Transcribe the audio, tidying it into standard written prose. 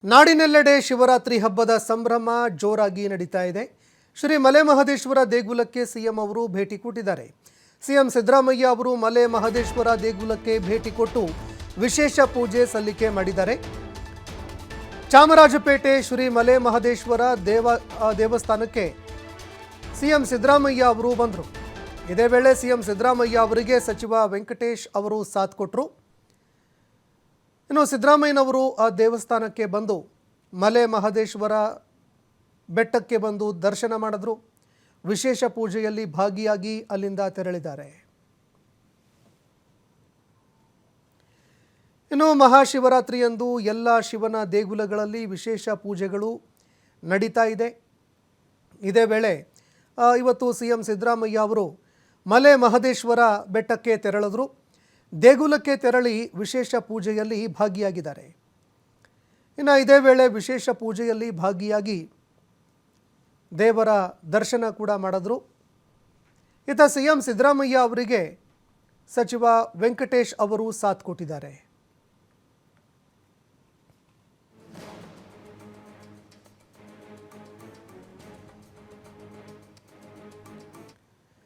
ನಾಡಿನೆಲ್ಲೆಡೆ ಶಿವರಾತ್ರಿ ಹಬ್ಬದ ಸಂಭ್ರಮ ಜೋರಾಗಿ ನಡೀತಾ ಇದೆ. ಶ್ರೀ ಮಲೆ ಮಹದೇಶ್ವರ ದೇಗುಲಕ್ಕೆ ಸಿಎಂ ಅವರು ಭೇಟಿ ಕೊಟ್ಟಿದ್ದಾರೆ. ಸಿಎಂ ಸಿದ್ದರಾಮಯ್ಯ ಅವರು ಮಲೆ ಮಹದೇಶ್ವರ ದೇಗುಲಕ್ಕೆ ಭೇಟಿ ಕೊಟ್ಟು ವಿಶೇಷ ಪೂಜೆ ಸಲ್ಲಿಕೆ ಮಾಡಿದ್ದಾರೆ. ಚಾಮರಾಜಪೇಟೆ ಶ್ರೀ ಮಲೆ ಮಹದೇಶ್ವರ ದೇವಸ್ಥಾನಕ್ಕೆ ಸಿಎಂ ಸಿದ್ದರಾಮಯ್ಯ ಅವರು ಬಂದರು. ಇದೇ ವೇಳೆ ಸಿಎಂ ಸಿದ್ದರಾಮಯ್ಯ ಅವರಿಗೆ ಸಚಿವ ವೆಂಕಟೇಶ್ ಅವರು ಸಾಥ್ ಕೊಟ್ಟರು. ಇನ್ನು ಸಿದ್ದರಾಮಯ್ಯನವರು ಆ ದೇವಸ್ಥಾನಕ್ಕೆ ಬಂದು ಮಲೆ ಮಹದೇಶ್ವರ ಬೆಟ್ಟಕ್ಕೆ ಬಂದು ದರ್ಶನ ಮಾಡಿದ್ರು. ವಿಶೇಷ ಪೂಜೆಯಲ್ಲಿ ಭಾಗಿಯಾಗಿ ಅಲ್ಲಿಂದ ತೆರಳಿದ್ದಾರೆ. ಇನ್ನು ಮಹಾಶಿವರಾತ್ರಿಯಂದು ಎಲ್ಲ ಶಿವನ ದೇಗುಲಗಳಲ್ಲಿ ವಿಶೇಷ ಪೂಜೆಗಳು ನಡೀತಾ ಇದೆ. ಇದೇ ವೇಳೆ ಇವತ್ತು ಸಿಎಂ ಸಿದ್ದರಾಮಯ್ಯ ಅವರು ಮಲೆ ಮಹದೇಶ್ವರ ಬೆಟ್ಟಕ್ಕೆ ತೆರಳಿದ್ರು. ದೇಗುಲಕ್ಕೆ ತೆರಳಿ ವಿಶೇಷ ಪೂಜೆಯಲ್ಲಿ ಭಾಗಿಯಾಗಿದ್ದಾರೆ. ಇನ್ನು ಇದೇ ವೇಳೆ ವಿಶೇಷ ಪೂಜೆಯಲ್ಲಿ ಭಾಗಿಯಾಗಿ ದೇವರ ದರ್ಶನ ಕೂಡ ಮಾಡಿದ್ರು. ಇತ್ತ ಸಿಎಂ ಸಿದ್ದರಾಮಯ್ಯ ಅವರಿಗೆ ಸಚಿವ ವೆಂಕಟೇಶ್ ಅವರು ಸಾಥ್ ಕೊಟ್ಟಿದ್ದಾರೆ.